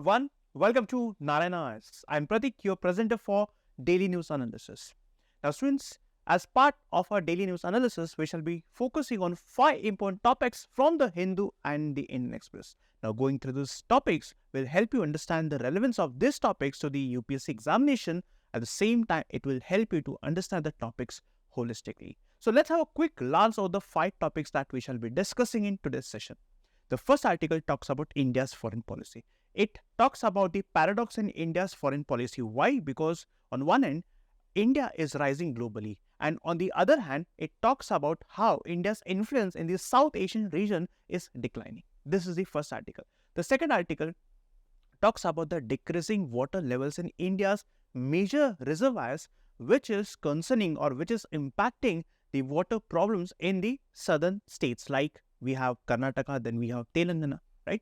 everyone. Welcome to Narayana's. I'm Pratik, your presenter for Daily News Analysis. Now, students, as part of our Daily News Analysis, we shall be focusing on 5 important topics from the Hindu and the Indian Express. Now, going through these topics will help you understand the relevance of these topics to the UPSC examination. At the same time, it will help you to understand the topics holistically. So, let's have a quick glance of the 5 topics that we shall be discussing in today's session. The first article talks about India's foreign policy. It talks about the paradox in India's foreign policy. Why? Because on one hand, India is rising globally, and on the other hand, it talks about how India's influence in the South Asian region is declining. This is the first article. The second article talks about the decreasing water levels in India's major reservoirs, which is concerning or which is impacting the water problems in the southern states, like we have Karnataka, then we have Telangana, right?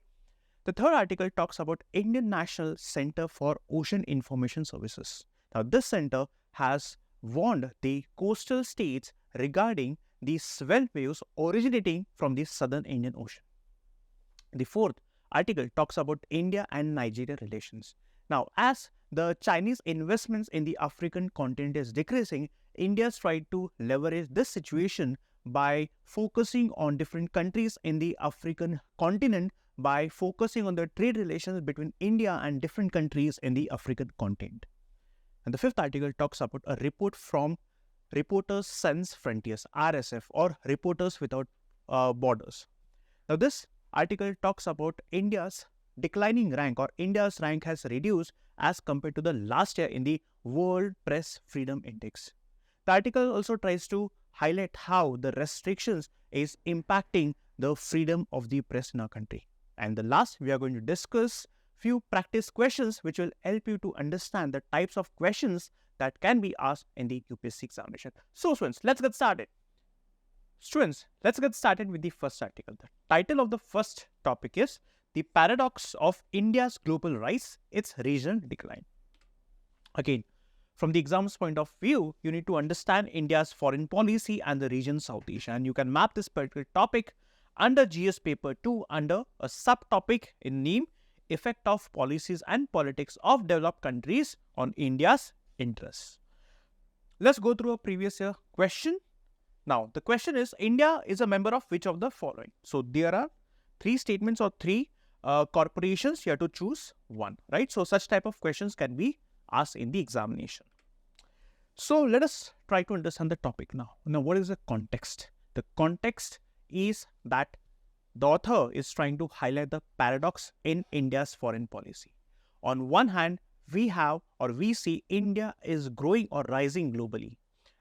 The third article talks about Indian National Center for Ocean Information Services. Now, this center has warned the coastal states regarding the swell waves originating from the southern Indian Ocean. The fourth article talks about India and Nigeria relations. Now, as the Chinese investments in the African continent is decreasing, India's tried to leverage this situation by focusing on different countries in the African continent, by focusing on the trade relations between India and different countries in the African continent. And the fifth article talks about a report from Reporters Sans Frontiers, RSF, or Reporters Without Borders. Now, this article talks about India's declining rank, or India's rank has reduced as compared to the last year in the World Press Freedom Index. The article also tries to highlight how the restrictions is impacting the freedom of the press in our country. And the last, we are going to discuss few practice questions which will help you to understand the types of questions that can be asked in the UPSC examination. So, students, let's get started. Students, let's get started with the first article. The title of the first topic is The Paradox of India's Global Rise, Its Regional Decline. Again, from the exam's point of view, you need to understand India's foreign policy and the region South Asia. And you can map this particular topic under GS paper 2 under a subtopic in name Effect of Policies and Politics of Developed Countries on India's Interests. Let's go through a previous year question. Now, the question is, India is a member of which of the following? So, there are 3 statements or 3 corporations. You have to choose one, right? So, such type of questions can be asked in the examination. So, let us try to understand the topic now. Now, what is the context? The context is that the author is trying to highlight the paradox in India's foreign policy. On one hand, we have or we see India is growing or rising globally.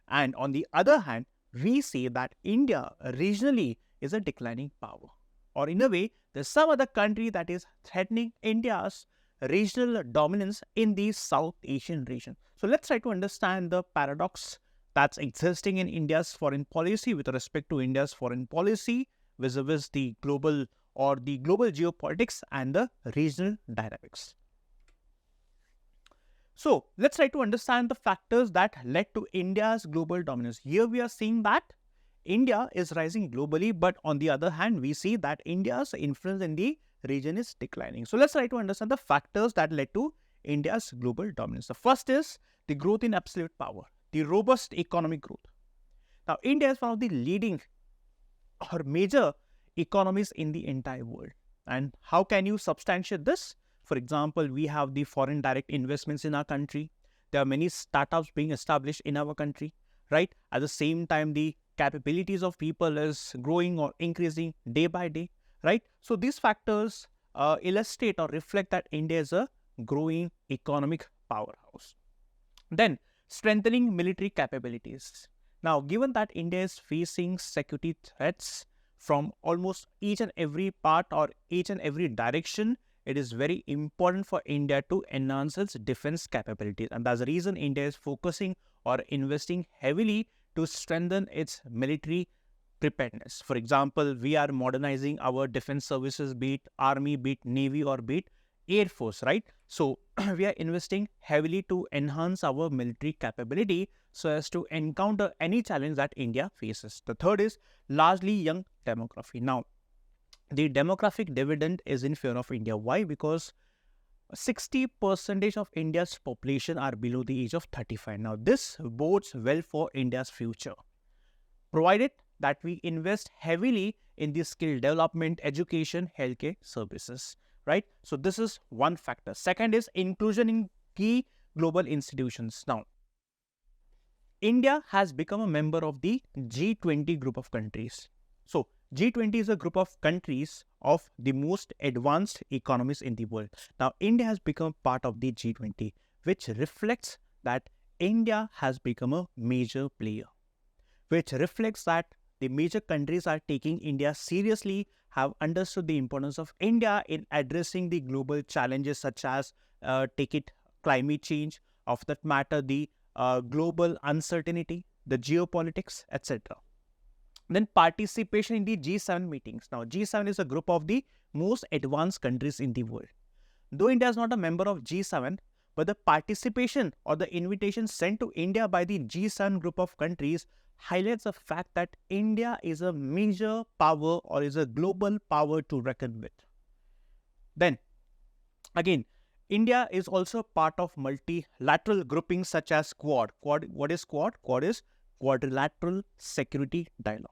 And on the other hand, we see that India regionally is a declining power. Or in a way, there's some other country that is threatening India's regional dominance in the South Asian region. So let's try to understand the paradox that's existing in India's foreign policy with respect to India's foreign policy vis-a-vis the global or the global geopolitics and the regional dynamics. So let's try to understand the factors that led to India's global dominance. Here we are seeing that India is rising globally, but on the other hand, we see that India's influence in the region is declining. So let's try to understand the factors that led to India's global dominance. The first is the growth in absolute power, the robust economic growth. Now, India is one of the leading or major economies in the entire world. And how can you substantiate this? For example, we have the foreign direct investments in our country. There are many startups being established in our country, right? At the same time, the capabilities of people is growing or increasing day by day, right? So these factors illustrate or reflect that India is a growing economic powerhouse. Then, strengthening military capabilities. Now, given that India is facing security threats from almost each and every part or each and every direction, it is very important for India to enhance its defense capabilities. And that's the reason India is focusing or investing heavily to strengthen its military preparedness. For example, we are modernizing our defense services, be it army, be it navy, or be it air force, right? So we are investing heavily to enhance our military capability so as to encounter any challenge that India faces. The third is largely young demography. Now, the demographic dividend is in favor of India. Why? Because 60% of India's population are below the age of 35. Now, this bodes well for India's future, provided that we invest heavily in the skill development, education, healthcare services, right? So, this is one factor. Second is inclusion in key global institutions. Now, India has become a member of the G20 group of countries. So, G20 is a group of countries of the most advanced economies in the world. Now, India has become part of the G20, which reflects that India has become a major player, which reflects that the major countries are taking India seriously, have understood the importance of India in addressing the global challenges such as take it climate change, of that matter the global uncertainty, the geopolitics, etc. Then participation in the G7 meetings. Now, G7 is a group of the most advanced countries in the world. Though India is not a member of G7, but the participation or the invitation sent to India by the G7 group of countries highlights the fact that India is a major power or is a global power to reckon with. Then, again, India is also part of multilateral groupings such as Quad. What is Quad? Quad is Quadrilateral Security Dialogue.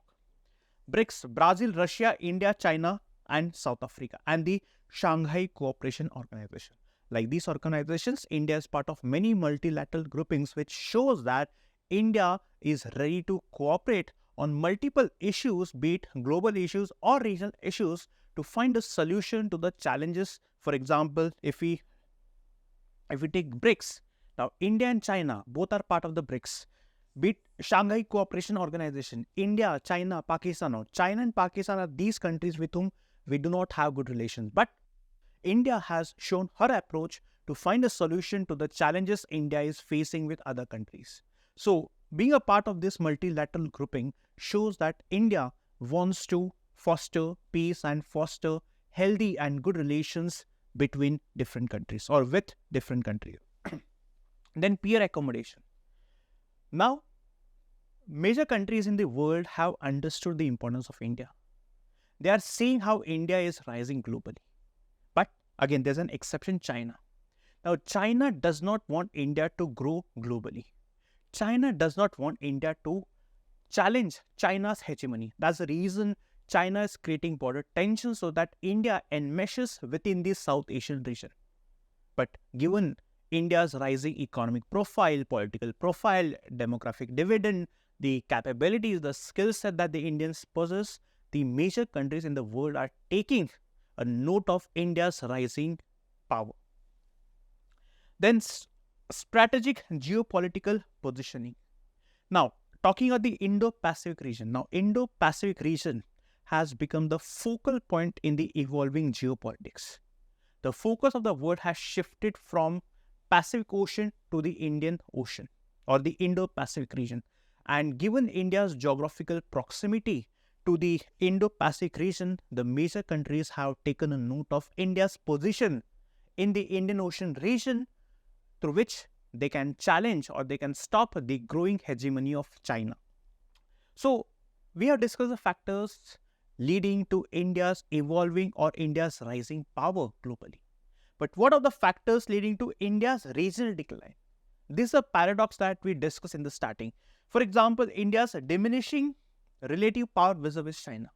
BRICS, Brazil, Russia, India, China, and South Africa, and the Shanghai Cooperation Organization. Like these organizations, India is part of many multilateral groupings, which shows that India is ready to cooperate on multiple issues, be it global issues or regional issues, to find a solution to the challenges. For example, if we take BRICS, now India and China both are part of the BRICS. Be it Shanghai Cooperation Organization, India, China, Pakistan. Now, China and Pakistan are these countries with whom we do not have good relations. But India has shown her approach to find a solution to the challenges India is facing with other countries. So, being a part of this multilateral grouping shows that India wants to foster peace and foster healthy and good relations between different countries or with different countries. Then peer accommodation. Now, major countries in the world have understood the importance of India. They are seeing how India is rising globally. But again, there's an exception, China. Now, China does not want India to grow globally. China does not want India to challenge China's hegemony. That's the reason China is creating border tensions so that India enmeshes within the South Asian region. But given India's rising economic profile, political profile, demographic dividend, the capabilities, the skill set that the Indians possess, the major countries in the world are taking a note of India's rising power. Then strategic geopolitical positioning. Now, talking about the Indo-Pacific region. Now, Indo-Pacific region has become the focal point in the evolving geopolitics. The focus of the world has shifted from Pacific Ocean to the Indian Ocean or the Indo-Pacific region. And given India's geographical proximity to the Indo-Pacific region, the major countries have taken a note of India's position in the Indian Ocean region, through which they can challenge or they can stop the growing hegemony of China. So, we have discussed the factors leading to India's evolving or India's rising power globally. But what are the factors leading to India's regional decline? This is a paradox that we discussed in the starting. For example, India's diminishing relative power vis-a-vis China.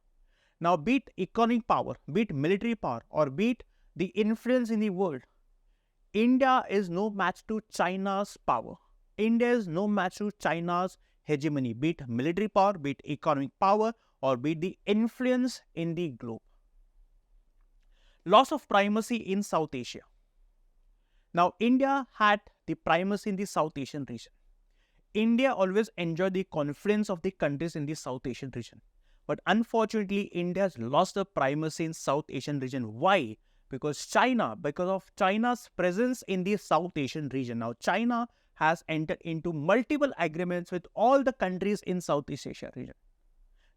Now, be it economic power, be it military power, or be it the influence in the world, India is no match to China's power. India is no match to China's hegemony, be it military power, be it economic power, or be it the influence in the globe. Loss of primacy in South Asia. Now, India had the primacy in the South Asian region. India always enjoyed the confidence of the countries in the South Asian region. But unfortunately, India has lost the primacy in South Asian region. Why? Because of China's presence in the South Asian region. Now, China has entered into multiple agreements with all the countries in Southeast Asia region.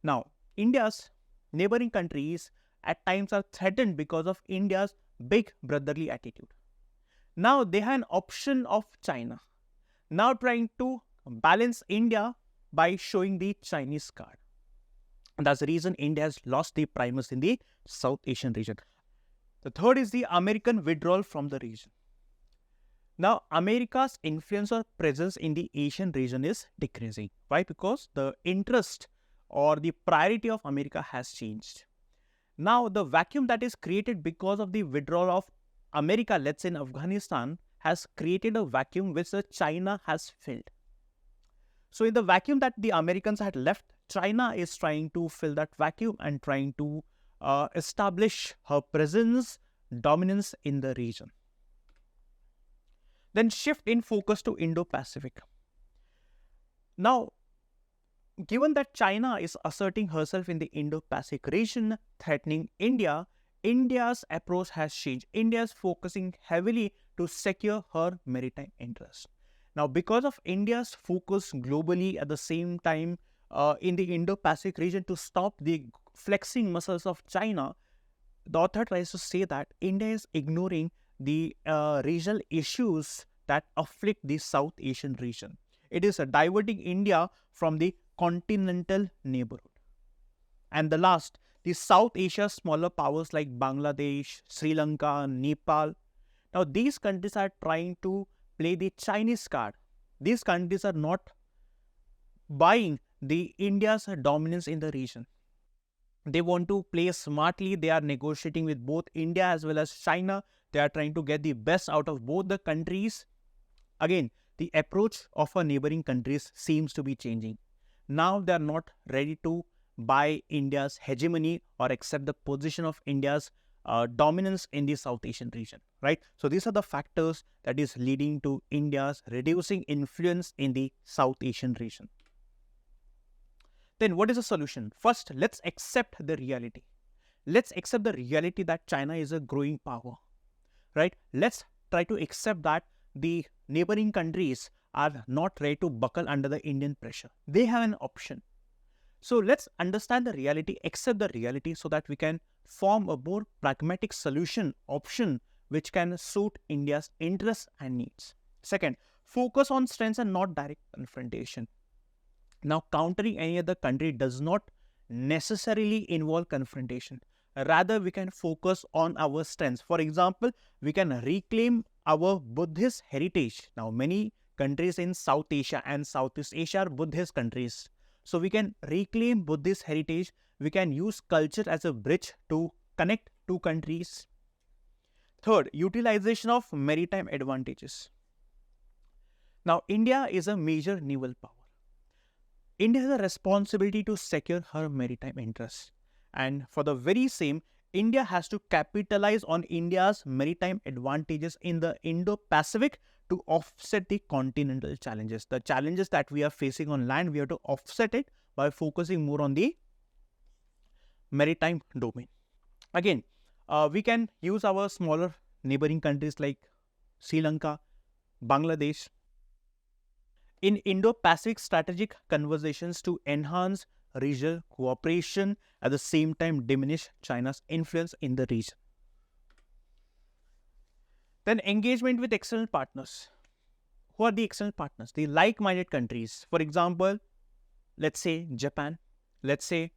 Now, India's neighboring countries at times are threatened because of India's big brotherly attitude. Now, they have an option of China, now trying to balance India by showing the Chinese card. And that's the reason India has lost the primacy in the South Asian region. The third is the American withdrawal from the region. Now, America's influence or presence in the Asian region is decreasing. Why? Because the interest or the priority of America has changed. Now, the vacuum that is created because of the withdrawal of America, let's say in Afghanistan, has created a vacuum which China has filled. So, in the vacuum that the Americans had left, China is trying to fill that vacuum and trying to establish her presence, dominance in the region. Then shift in focus to Indo-Pacific. Now, given that China is asserting herself in the Indo-Pacific region, threatening India, India's approach has changed. India is focusing heavily to secure her maritime interests. Now, because of India's focus globally at the same time in the Indo-Pacific region to stop the flexing muscles of China, the author tries to say that India is ignoring the regional issues that afflict the South Asian region. It is diverting India from the continental neighborhood. And the last, the South Asia smaller powers like Bangladesh, Sri Lanka, Nepal. Now, these countries are trying to play the Chinese card. These countries are not buying the India's dominance in the region. They want to play smartly. They are negotiating with both India as well as China. They are trying to get the best out of both the countries. Again, the approach of our neighboring countries seems to be changing. Now they are not ready to buy India's hegemony or accept the position of India's dominance in the South Asian region, right? So these are the factors that is leading to India's reducing influence in the South Asian region. Then what is the solution? First, let's accept the reality. Let's accept the reality that China is a growing power, right? Let's try to accept that the neighboring countries are not ready to buckle under the Indian pressure. They have an option. So let's understand the reality, accept the reality so that we can form a more pragmatic solution option which can suit India's interests and needs. Second, focus on strengths and not direct confrontation. Now, countering any other country does not necessarily involve confrontation. Rather, we can focus on our strengths. For example, we can reclaim our Buddhist heritage. Now, many countries in South Asia and Southeast Asia are Buddhist countries. So, we can reclaim Buddhist heritage. We can use culture as a bridge to connect two countries. Third, utilization of maritime advantages. Now, India is a major naval power. India has a responsibility to secure her maritime interests. And for the very same, India has to capitalize on India's maritime advantages in the Indo-Pacific to offset the continental challenges. The challenges that we are facing on land, we have to offset it by focusing more on the maritime domain. Again, we can use our smaller neighboring countries like Sri Lanka, Bangladesh, in Indo-Pacific strategic conversations to enhance regional cooperation, at the same time diminish China's influence in the region. Then engagement with external partners. Who are the external partners? The like-minded countries. For example, let's say Japan, let's say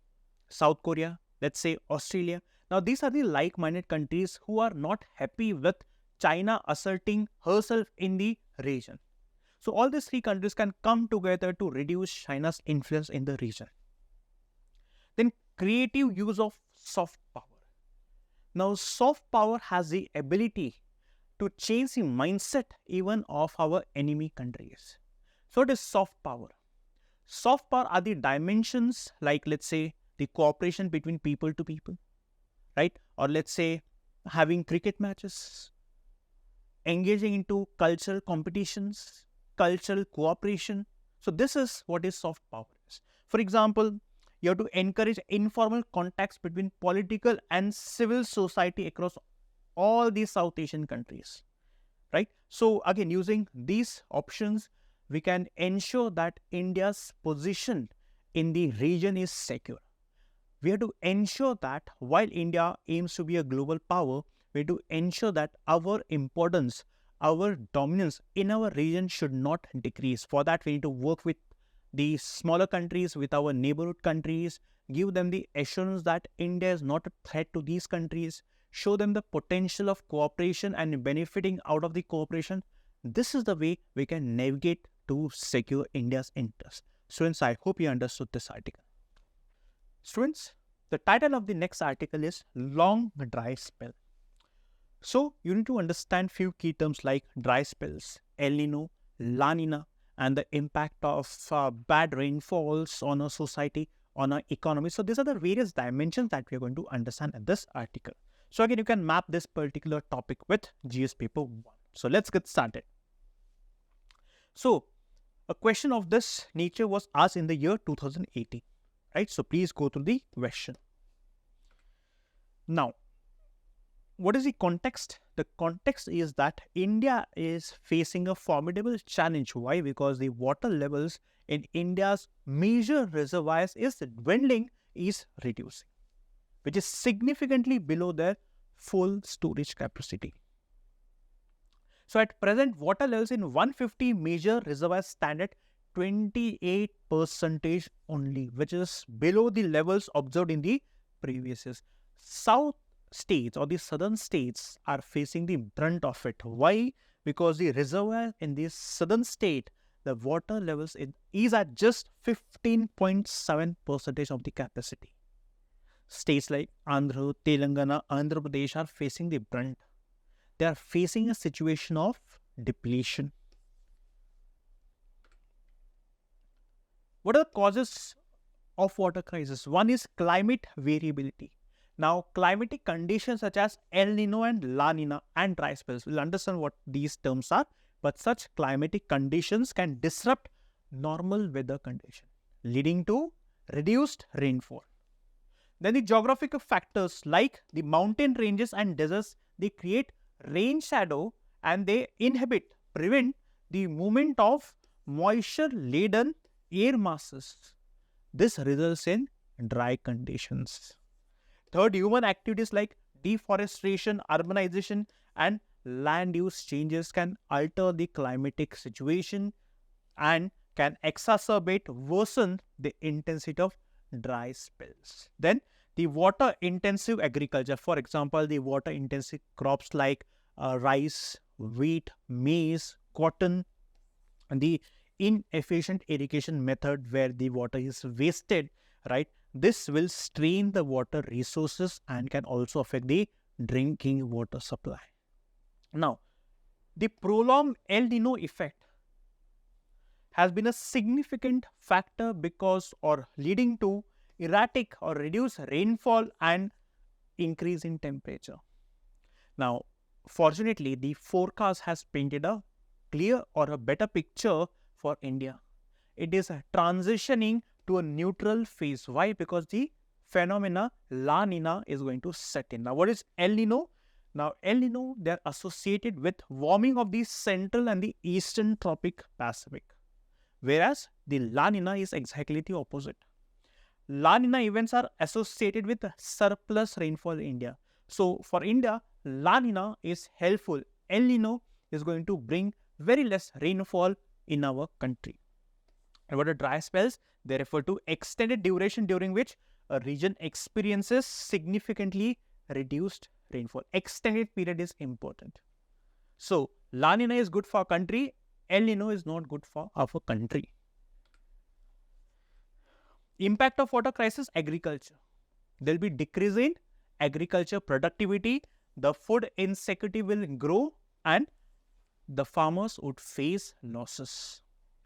South Korea, let's say Australia. Now, these are the like-minded countries who are not happy with China asserting herself in the region. So all these three countries can come together to reduce China's influence in the region. Then creative use of soft power. Now, soft power has the ability to change the mindset even of our enemy countries. So it is soft power. Soft power are the dimensions like, let's say, the cooperation between people to people, right? Or let's say having cricket matches, engaging into cultural competitions, cultural cooperation. So this is what is soft power is. For example, you have to encourage informal contacts between political and civil society across all these South Asian countries, right? So again, using these options, we can ensure that India's position in the region is secure. We have to ensure that while India aims to be a global power, we have to ensure that our importance, our dominance in our region should not decrease. For that, we need to work with the smaller countries, with our neighborhood countries, give them the assurance that India is not a threat to these countries, show them the potential of cooperation and benefiting out of the cooperation. This is the way we can navigate to secure India's interests. Students, I hope you understood this article. Students, the title of the next article is Long Dry Spell. So, you need to understand few key terms like dry spells, El Nino, La Nina, and the impact of bad rainfalls on our society, on our economy. So, these are the various dimensions that we are going to understand in this article. So, again, you can map this particular topic with GS paper 1. So, let's get started. So, a question of this nature was asked in the year 2018, right? So, please go through the question. Now, what is the context? The context is that India is facing a formidable challenge. Why? Because the water levels in India's major reservoirs is dwindling, is reducing, which is significantly below their full storage capacity. So, at present, water levels in 150 major reservoirs stand at 28% only, which is below the levels observed in the previous years. South states or the southern states are facing the brunt of it. Why? Because the reservoir in the southern state, the water levels is at just 15.7% of the capacity. States like Andhra, Telangana, Andhra Pradesh are facing the brunt. They are facing a situation of depletion. What are the causes of water crisis? One is climate variability. Now, climatic conditions such as El Nino and La Nina and dry spells, we'll understand what these terms are, but such climatic conditions can disrupt normal weather conditions, leading to reduced rainfall. Then the geographical factors like the mountain ranges and deserts, they create rain shadow and they prevent the movement of moisture-laden air masses. This results in dry conditions. Third, human activities like deforestation, urbanization, and land use changes can alter the climatic situation and can worsen the intensity of dry spells. Then, the water-intensive agriculture, for example, the water-intensive crops like rice, wheat, maize, cotton, and the inefficient irrigation method where the water is wasted, right? This will strain the water resources and can also affect the drinking water supply. Now, the prolonged El Nino effect has been a significant factor because or leading to erratic or reduced rainfall and increase in temperature. Now, fortunately, the forecast has painted a clear or a better picture for India. It is transitioning to a neutral phase. Why? Because the phenomena La Nina is going to set in. Now, what is El Nino? Now, El Nino, they are associated with warming of the central and the eastern tropic Pacific, whereas the La Nina is exactly the opposite. La Nina events are associated with surplus rainfall in India. So, for India, La Nina is helpful. El Nino is going to bring very less rainfall in our country. And what are dry spells? They refer to extended duration during which a region experiences significantly reduced rainfall. Extended period is important. So, La Nina is good for our country. El Nino is not good for our country. Impact of water crisis, agriculture. There will be decrease in agriculture productivity. The food insecurity will grow and the farmers would face losses.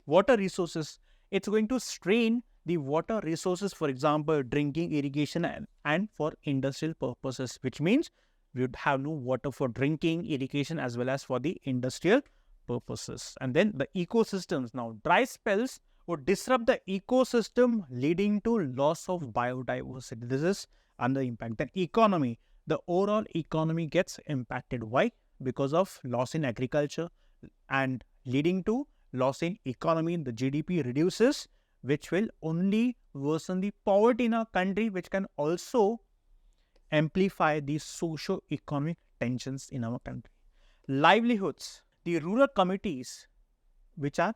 Water resources. It's going to strain the water resources, for example, drinking, irrigation and for industrial purposes, which means we would have no water for drinking, irrigation as well as for the industrial purposes. And then the ecosystems. Now, dry spells would disrupt the ecosystem leading to loss of biodiversity. This is under impact. Then economy. The overall economy gets impacted. Why? Because of loss in agriculture and leading to loss in economy. The GDP reduces, which will only worsen the poverty in our country, which can also amplify the socio-economic tensions in our country. Livelihoods. The rural communities which are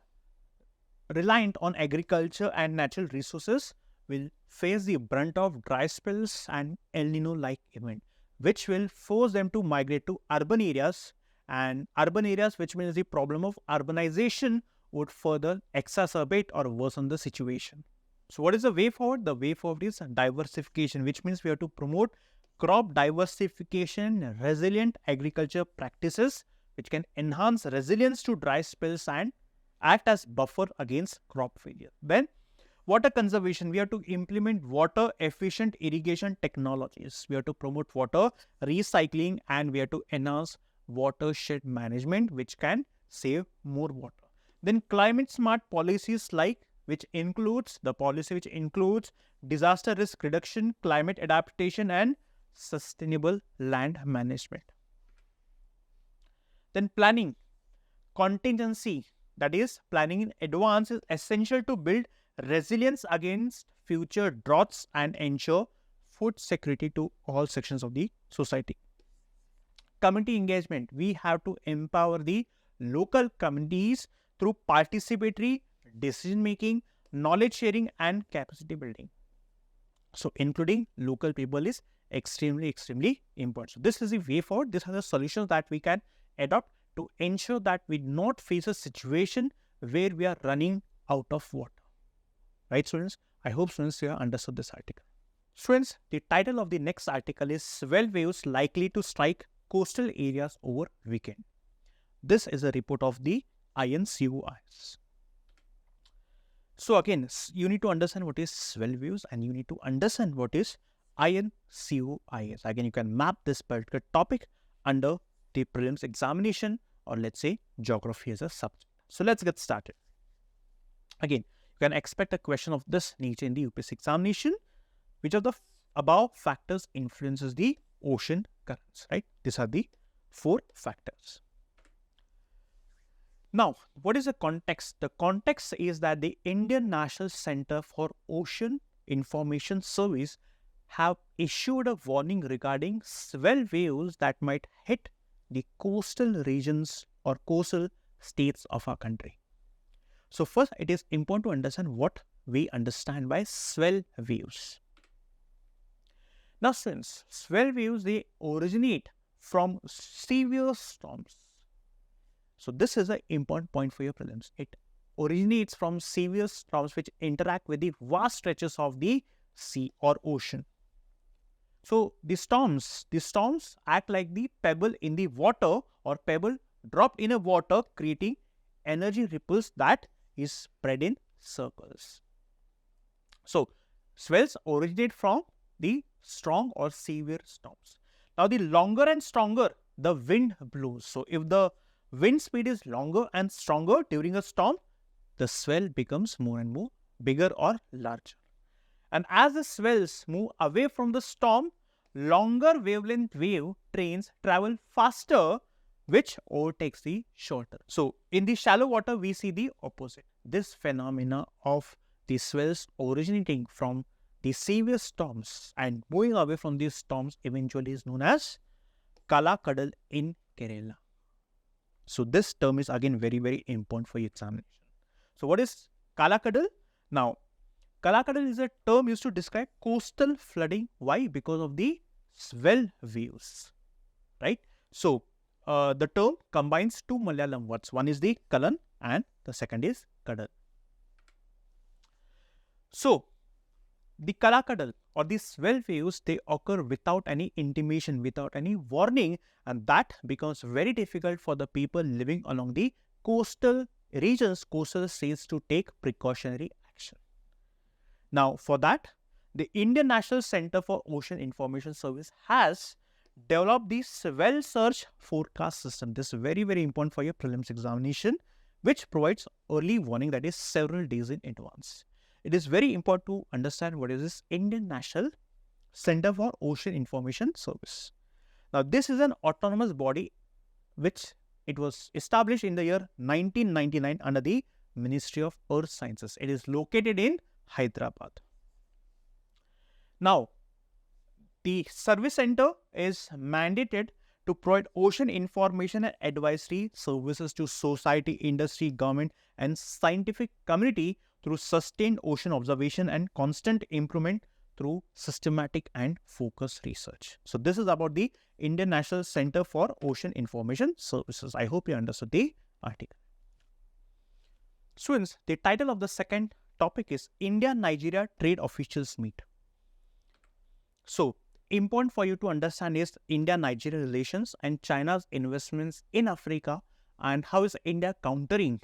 reliant on agriculture and natural resources will face the brunt of dry spells and El Nino-like event. which will force them to migrate to urban areas, and urban areas, which means the problem of urbanization would further exacerbate or worsen the situation. So what is the way forward? The way forward is diversification, which means we have to promote crop diversification, resilient agriculture practices, which can enhance resilience to dry spells and act as buffer against crop failure. Then water conservation, we have to implement water efficient irrigation technologies. We have to promote water recycling, and we have to enhance watershed management, which can save more water. Then climate smart policies, which includes disaster risk reduction, climate adaptation, and sustainable land management. Then planning, contingency, that is planning in advance, is essential to build resilience against future droughts and ensure food security to all sections of the society. Community engagement, we have to empower the local communities through participatory decision making, knowledge sharing, and capacity building. So including local people is extremely important. So this is the way forward. These are the solutions that we can adopt to ensure that we not face a situation where we are running out of water. Right, students? I hope students here understood this article. Students, the title of the next article is Swell Waves Likely to Strike Coastal Areas Over Weekend. This is a report of the INCOIS. So again, you need to understand what is swell waves and you need to understand what is INCOIS. Again, you can map this particular topic under the prelims examination, or let's say geography as a subject. So let's get started. Again, you can expect a question of this nature in the UPSC examination. Which of the above factors influences the ocean currents, right? These are the 4 factors. Now, what is the context? The context is that the Indian National Center for Ocean Information Service have issued a warning regarding swell waves that might hit the coastal regions or coastal states of our country. So first, it is important to understand what we understand by swell waves. Now, since swell waves, they originate from severe storms. So this is an important point for your prelims. It originates from severe storms which interact with the vast stretches of the sea or ocean. So the storms act like the pebble in the water or pebble dropped in a water, creating energy ripples that is spread in circles. So swells originate from the strong or severe storms. Now the longer and stronger the wind blows. So if the wind speed is longer and stronger during a storm, the swell becomes more and more bigger or larger. And as the swells move away from the storm, longer wavelength wave trains travel faster, which overtakes the shorter. So in the shallow water, we see the opposite. This phenomena of the swells originating from the severe storms and moving away from these storms eventually is known as Kala Kadal in Kerala. So this term is again very important for your examination. So what is Kala Kadal? Now, Kala Kadal is a term used to describe coastal flooding. Why? Because of the swell waves, right? So the term combines 2 Malayalam words. One is the Kalan and the second is Kadal. So the Kala Kadal or the swell waves, they occur without any intimation, without any warning, and that becomes very difficult for the people living along the coastal regions, coastal states to take precautionary action. Now, for that, the Indian National Center for Ocean Information Service has developed the Swell Surge Forecast System. This is very important for your prelims examination, which provides early warning, that is several days in advance. It is very important to understand what is this Indian National Center for Ocean Information Service. Now, this is an autonomous body which it was established in the year 1999 under the Ministry of Earth Sciences. It is located in Hyderabad. Now, the service center is mandated to provide ocean information and advisory services to society, industry, government, and scientific community through sustained ocean observation and constant improvement through systematic and focused research. So this is about the Indian National Center for Ocean Information Services. I hope you understood the article. Students, the title of the second topic is India-Nigeria Trade Officials Meet. So, important for you to understand is India-Nigeria relations and China's investments in Africa, and how is India countering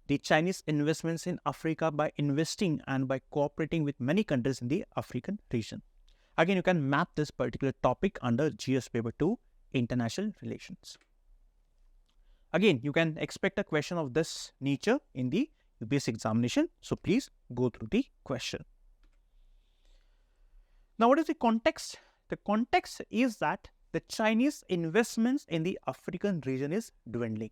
the Chinese investments in Africa by investing and by cooperating with many countries in the African region. Again, you can map this particular topic under GS Paper 2, International Relations. Again, you can expect a question of this nature in the UPSC examination. So, please go through the question. Now, what is the context? The context is that the Chinese investments in the African region is dwindling.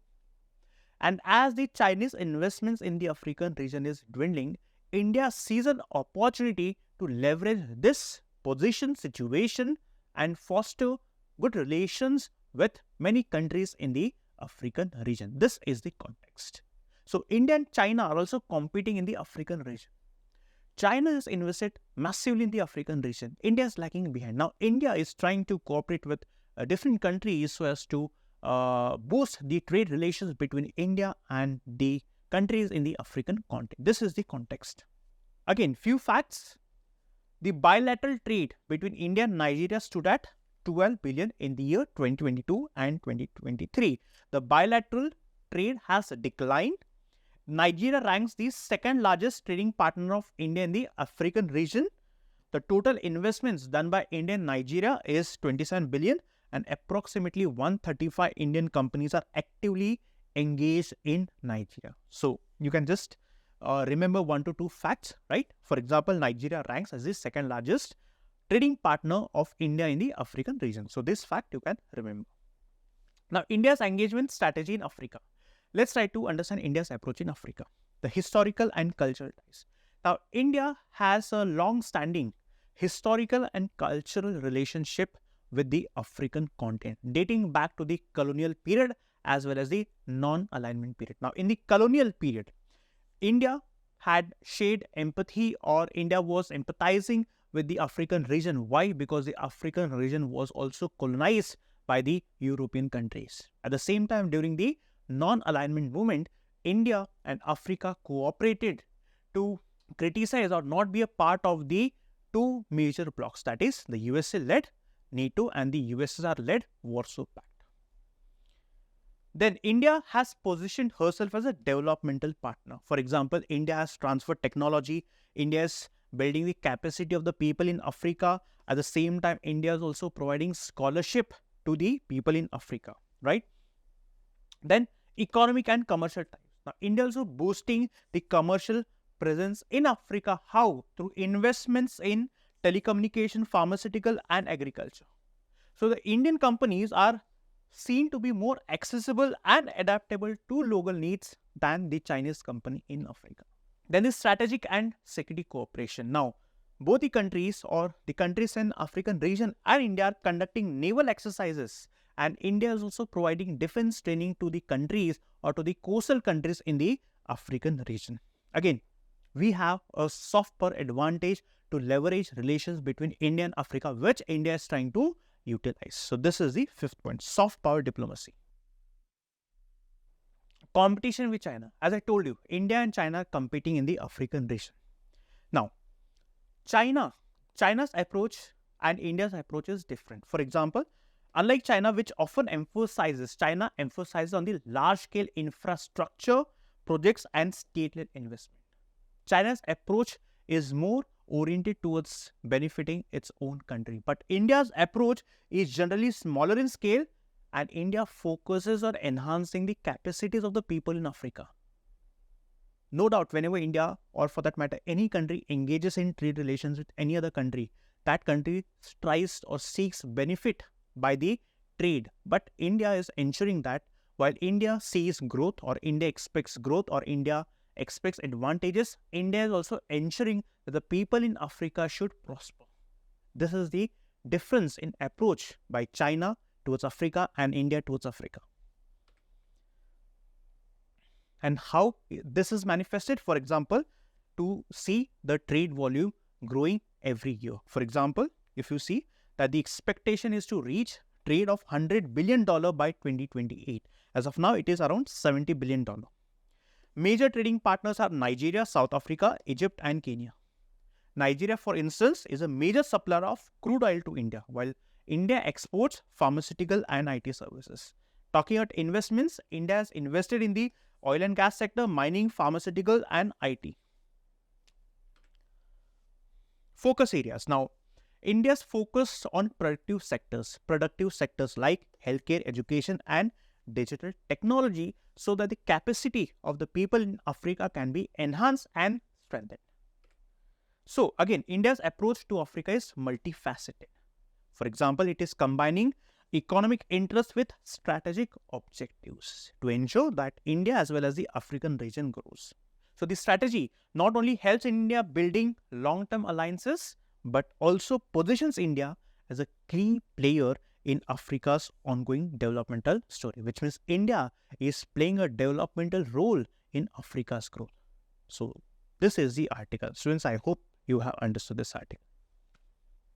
And as the Chinese investments in the African region is dwindling, India sees an opportunity to leverage this position, situation, and foster good relations with many countries in the African region. This is the context. So, India and China are also competing in the African region. China has invested massively in the African region. India is lagging behind. Now, India is trying to cooperate with different countries so as to boost the trade relations between India and the countries in the African continent. This is the context. Again, few facts. The bilateral trade between India and Nigeria stood at 12 billion in the year 2022 and 2023. The bilateral trade has declined. Nigeria ranks the second largest trading partner of India in the African region. The total investments done by India and Nigeria is 27 billion, and approximately 135 Indian companies are actively engaged in Nigeria. So, you can just remember 1 to 2 facts, right? For example, Nigeria ranks as the second largest trading partner of India in the African region. So, this fact you can remember. Now, India's engagement strategy in Africa. Let's try to understand India's approach in Africa, the historical and cultural ties. Now, India has a long-standing historical and cultural relationship with the African continent, dating back to the colonial period as well as the non-alignment period. Now, in the colonial period, India had shared empathy, or India was empathizing with the African region. Why? Because the African region was also colonized by the European countries. At the same time, during the non-alignment movement, India and Africa cooperated to criticize or not be a part of the two major blocs, that is the USA-led NATO and the USSR-led Warsaw Pact. Then India has positioned herself as a developmental partner. For example, India has transferred technology. India is building the capacity of the people in Africa. At the same time, India is also providing scholarship to the people in Africa, right? Then economic and commercial ties. Now, India also boosting the commercial presence in Africa. How? Through investments in telecommunication, pharmaceutical, and agriculture. So, the Indian companies are seen to be more accessible and adaptable to local needs than the Chinese company in Africa. Then the strategic and security cooperation. Now, both the countries, or the countries in African region and India, are conducting naval exercises, and India is also providing defense training to the countries or to the coastal countries in the African region. Again, we have a soft power advantage to leverage relations between India and Africa, which India is trying to utilize. So, this is the fifth point, soft power diplomacy. Competition with China. As I told you, India and China are competing in the African region. Now, China's approach and India's approach is different. For example, unlike China, which often emphasizes, China emphasizes on the large-scale infrastructure projects and state-led investment. China's approach is more oriented towards benefiting its own country. But India's approach is generally smaller in scale, and India focuses on enhancing the capacities of the people in Africa. No doubt, whenever India, or for that matter any country, engages in trade relations with any other country, that country tries or seeks benefit by the trade. But India is ensuring that while India sees growth, or India expects growth, or India expects advantages, India is also ensuring that the people in Africa should prosper. This is the difference in approach by China towards Africa and India towards Africa. And how this is manifested, for example, to see the trade volume growing every year. For example, if you see that the expectation is to reach trade of $100 billion by 2028. As of now, it is around $70 billion. Major trading partners are Nigeria, South Africa, Egypt, and Kenya. Nigeria, for instance, is a major supplier of crude oil to India, while India exports pharmaceutical and IT services. Talking about investments, India has invested in the oil and gas sector, mining, pharmaceutical, and IT. Focus areas. Now, India's focused on productive sectors like healthcare, education, and digital technology, so that the capacity of the people in Africa can be enhanced and strengthened. So again, India's approach to Africa is multifaceted. For example, it is combining economic interests with strategic objectives to ensure that India as well as the African region grows. So the strategy not only helps India building long-term alliances, but also positions India as a key player in Africa's ongoing developmental story, which means India is playing a developmental role in Africa's growth. So this is the article. Students, I hope you have understood this article.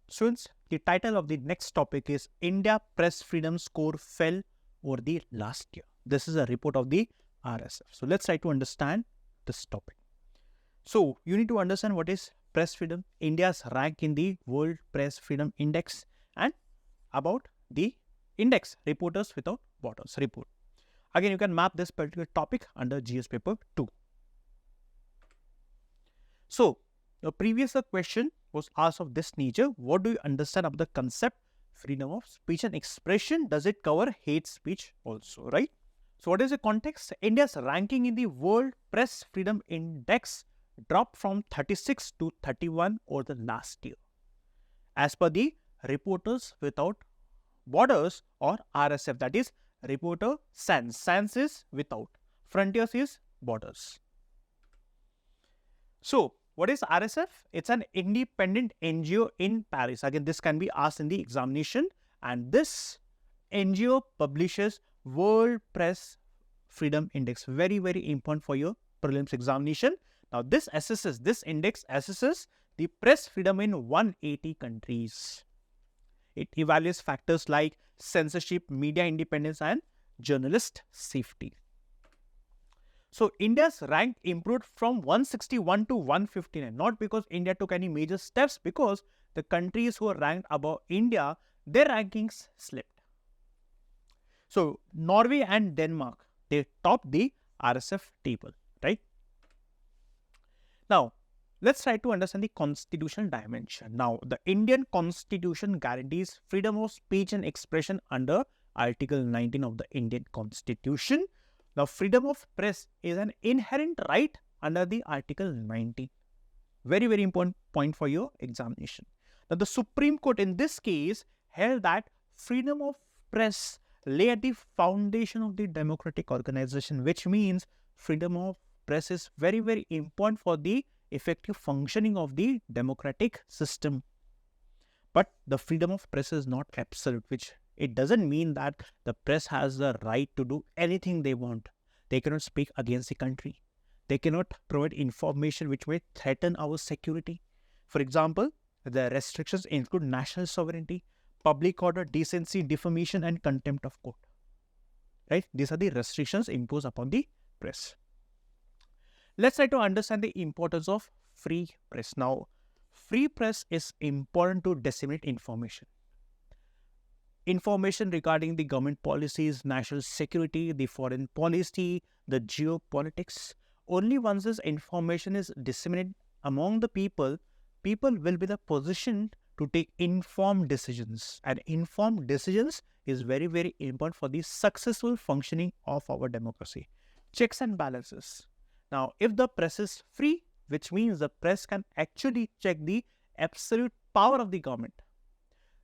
Students, the title of the next topic is India Press Freedom Score Fell over the last year. This is a report of the RSF. So let's try to understand this topic. So you need to understand what is press freedom, India's rank in the World Press Freedom Index, and about the index, Reporters Without Borders report. Again, you can map this particular topic under GS paper 2. So the previous question was asked of this nature: what do you understand of the concept freedom of speech and expression? Does it cover hate speech also, right? So what is the context? India's ranking in the World Press Freedom Index dropped from 36 to 31 over the last year. As per the Reporters Without Borders or RSF, that is Reporter Sans. Sans is without, Frontiers is borders. So what is RSF? It's an independent NGO in Paris. Again, this can be asked in the examination, and this NGO publishes World Press Freedom Index. Very, very important for your prelims examination. Now, this index assesses the press freedom in 180 countries. It evaluates factors like censorship, media independence, and journalist safety. So India's rank improved from 161 to 159, not because India took any major steps, because the countries who are ranked above India, their rankings slipped. So Norway and Denmark, they topped the RSF table, right? Now, let's try to understand the constitutional dimension. Now, the Indian Constitution guarantees freedom of speech and expression under Article 19 of the Indian Constitution. Now, freedom of press is an inherent right under the Article 19. Very, very important point for your examination. Now, the Supreme Court in this case held that freedom of press lay at the foundation of the democratic organization, which means freedom of press is very, very important for the effective functioning of the democratic system. But the freedom of press is not absolute, which it doesn't mean that the press has the right to do anything they want. They cannot speak against the country. They cannot provide information which may threaten our security. For example, the restrictions include national sovereignty, public order, decency, defamation, and contempt of court. Right? These are the restrictions imposed upon the press. Let's try to understand the importance of free press. Now, free press is important to disseminate information. Information regarding the government policies, national security, the foreign policy, the geopolitics. Only once this information is disseminated among the people, people will be in the position to take informed decisions. And informed decisions is very, very important for the successful functioning of our democracy. Checks and balances. Now, if the press is free, which means the press can actually check the absolute power of the government.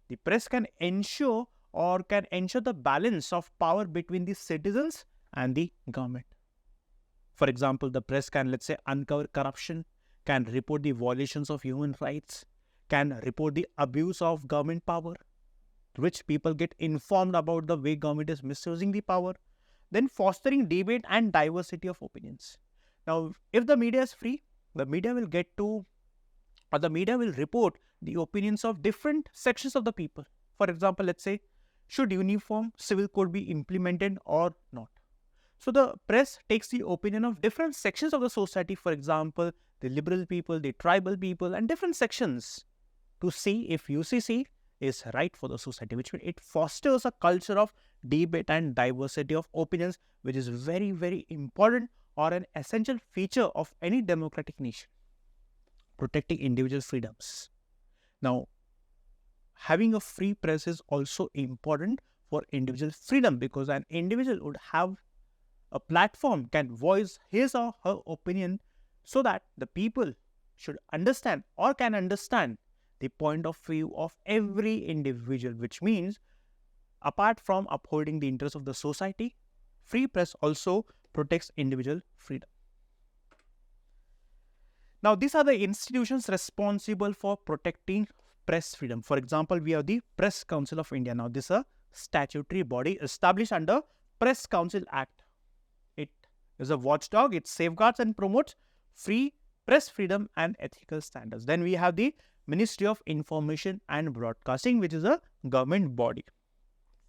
The press can ensure the balance of power between the citizens and the government. For example, the press can, let's say, uncover corruption, can report the violations of human rights, can report the abuse of government power, which people get informed about the way government is misusing the power, then fostering debate and diversity of opinions. Now, if the media is free, the media will get to or the media will report the opinions of different sections of the people. For example, let's say, should uniform civil code be implemented or not? So the press takes the opinion of different sections of the society, for example, the liberal people, the tribal people, and different sections to see if UCC is right for the society, which means it fosters a culture of debate and diversity of opinions, which is very, very important or an essential feature of any democratic nation, protecting individual freedoms. Now, having a free press is also important for individual freedom, because an individual would have a platform, can voice his or her opinion, so that the people should understand or can understand the point of view of every individual, which means apart from upholding the interests of the society, free press also protects individual freedom. Now, these are the institutions responsible for protecting press freedom. For example, we have the Press Council of India. Now, this is a statutory body established under Press Council Act. It is a watchdog. It safeguards and promotes free press freedom and ethical standards. Then we have the Ministry of Information and Broadcasting, which is a government body.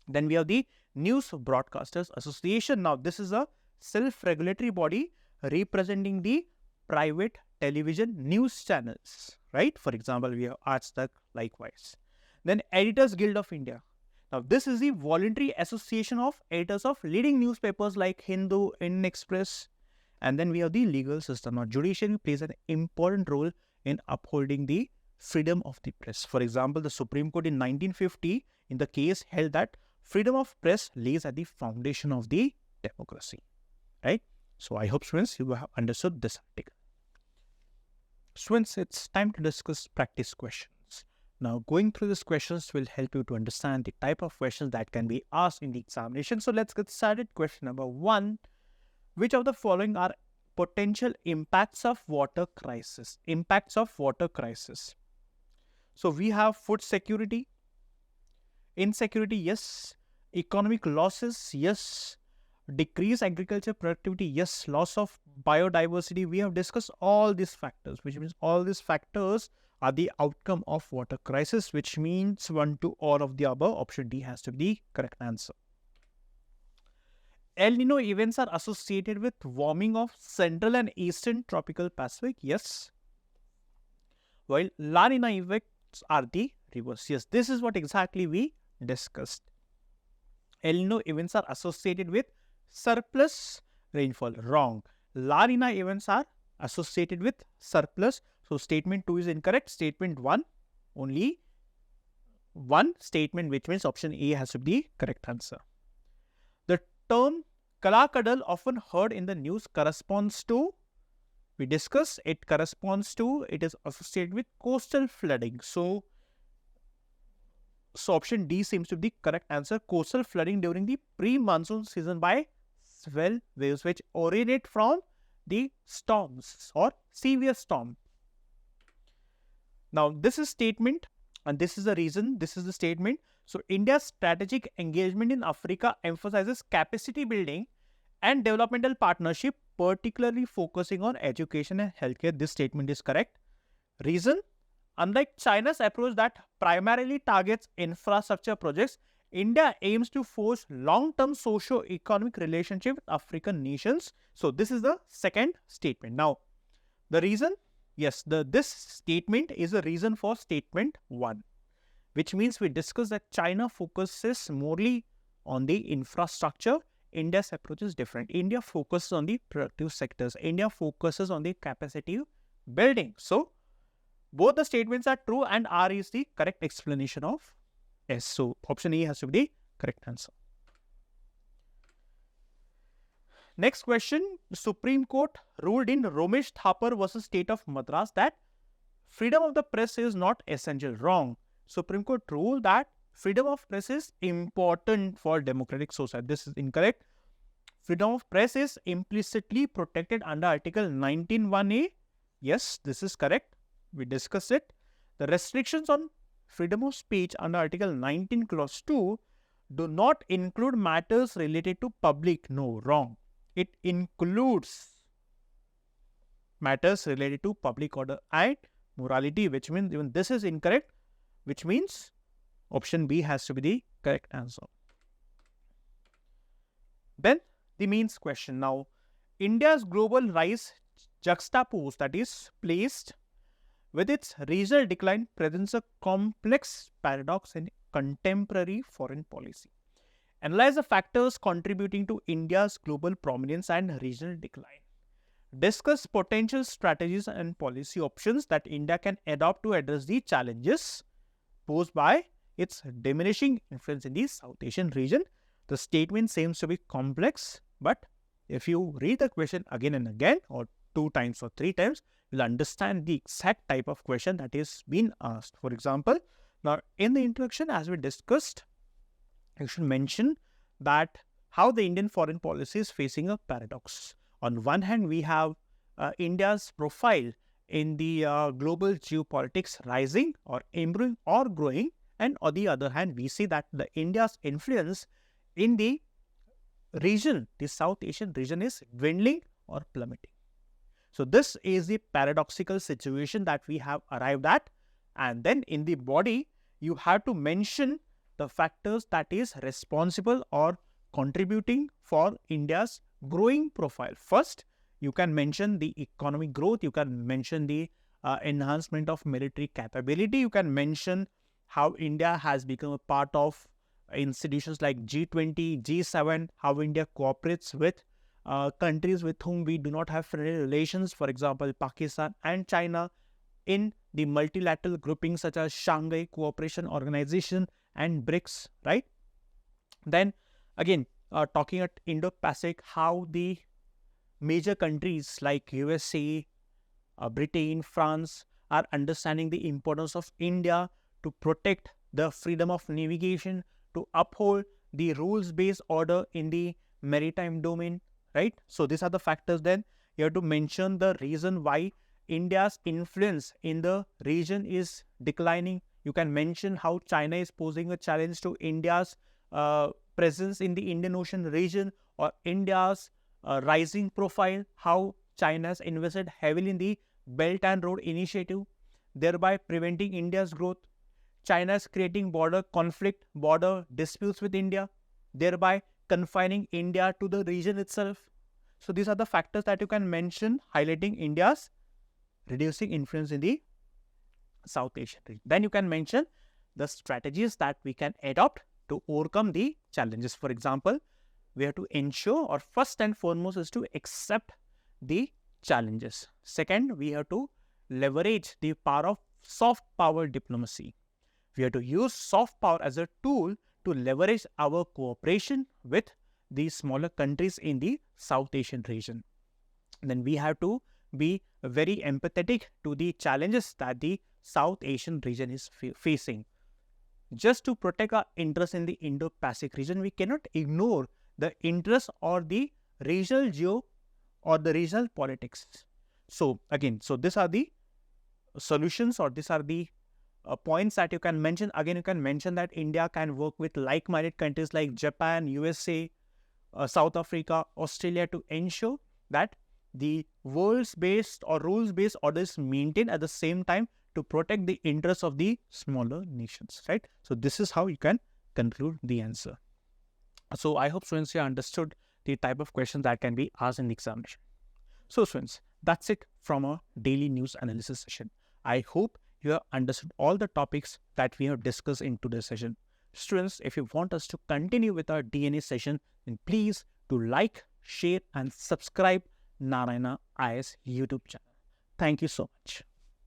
Then we have the News Broadcasters Association. Now, this is a self-regulatory body representing the private television news channels, right? For example, we have Aaj Tak, likewise. Then Editors Guild of India. Now, this is the voluntary association of editors of leading newspapers like Hindu, Indian Express. And then we have the legal system. Now, judiciary plays an important role in upholding the freedom of the press. For example, the Supreme Court in 1950 in the case held that freedom of press lays at the foundation of the democracy, right? So I hope, students, you have understood this article. Students, it's time to discuss practice questions. Now, going through these questions will help you to understand the type of questions that can be asked in the examination. So let's get started. Question number 1. Which of the following are potential impacts of water crisis? Impacts of water crisis. So we have food security, insecurity, yes. Economic losses, yes. Decrease agriculture productivity, yes. Loss of biodiversity. We have discussed all these factors, which means all these factors are the outcome of water crisis, which means 1 to all of the above. Option D has to be the correct answer. El Nino events are associated with warming of central and eastern tropical Pacific, yes. While La Nina effects are the reverse. Yes, this is what exactly we discussed. El Nino events are associated with surplus rainfall. Wrong. La Nina events are associated with surplus. So, statement 2 is incorrect. Statement 1, only one statement, which means option A has to be the correct answer. The term Kala Kadal, often heard in the news, corresponds to, we discussed, it is associated with coastal flooding. So option D seems to be the correct answer. Coastal flooding during the pre-monsoon season by swell waves, which originate from the storms or severe storm. Now, this is statement and this is the reason. This is the statement. So, India's strategic engagement in Africa emphasizes capacity building and developmental partnership, particularly focusing on education and healthcare. This statement is correct. Reason? Unlike China's approach that primarily targets infrastructure projects, India aims to forge long-term socio-economic relationship with African nations. So, this is the second statement. Now, the reason? Yes, this statement is the reason for statement 1, which means we discussed that China focuses morely on the infrastructure. India's approach is different. India focuses on the productive sectors. India focuses on the capacity building. So, both the statements are true and R is the correct explanation of S. So, option A has to be the correct answer. Next question. The Supreme Court ruled in Romesh Thapar versus State of Madras that freedom of the press is not essential. Wrong. Supreme Court ruled that freedom of press is important for democratic society. This is incorrect. Freedom of press is implicitly protected under Article 19(1)(a). Yes, this is correct. We discussed it. The restrictions on freedom of speech under Article 19 Clause 2 do not include matters related to public. No, wrong. It includes matters related to public order and morality, which means even this is incorrect, which means option B has to be the correct answer. Then the means question. Now, India's global rise juxtaposed, that is placed with its regional decline, presents a complex paradox in contemporary foreign policy. Analyze the factors contributing to India's global prominence and regional decline. Discuss potential strategies and policy options that India can adopt to address the challenges posed by its diminishing influence in the South Asian region. The statement seems to be complex, but if you read the question again and again, or 2 times or 3 times, you'll understand the exact type of question that is being asked. For example, now in the introduction, as we discussed, you should mention that how the Indian foreign policy is facing a paradox. On one hand, we have India's profile in the global geopolitics rising or improving or growing, and on the other hand, we see that the India's influence in the region, the South Asian region, is dwindling or plummeting. So this is the paradoxical situation that we have arrived at, and then in the body, you have to mention the factors that is responsible or contributing for India's growing profile. First, you can mention the economic growth, you can mention the enhancement of military capability, you can mention how India has become a part of institutions like G20, G7, how India cooperates with countries with whom we do not have friendly relations, for example, Pakistan and China, in the multilateral groupings such as Shanghai Cooperation Organization and BRICS, right? Then again, talking at Indo-Pacific, how the major countries like USA, Britain, France are understanding the importance of India to protect the freedom of navigation, to uphold the rules-based order in the maritime domain, right? So these are the factors. Then you have to mention the reason why India's influence in the region is declining. You can mention how China is posing a challenge to India's presence in the Indian Ocean region, or India's rising profile, how China has invested heavily in the Belt and Road Initiative, thereby preventing India's growth. China is creating border conflict, border disputes with India, thereby confining India to the region itself. So these are the factors that you can mention, highlighting India's reducing influence in the South Asian region. Then you can mention the strategies that we can adopt to overcome the challenges. For example, we have to ensure, or first and foremost is to accept the challenges. Second, we have to leverage the power of soft power diplomacy. We have to use soft power as a tool to leverage our cooperation with the smaller countries in the South Asian region. Then we have to be very empathetic to the challenges that the South Asian region is facing. Just to protect our interests in the Indo-Pacific region, we cannot ignore the interests or the regional geo or the regional politics. So again, so these are the solutions, or these are the points that you can mention. Again, you can mention that India can work with like-minded countries like Japan, USA, South Africa, Australia to ensure that the world's-based or rules-based order is maintained at the same time to protect the interests of the smaller nations, right? So this is how you can conclude the answer. So I hope students here understood the type of questions that can be asked in the examination. So students, that's it from a daily news analysis session. I hope you have understood all the topics that we have discussed in today's session. Students, if you want us to continue with our DNA session, then please do like, share and subscribe Narayana IS YouTube channel. Thank you so much.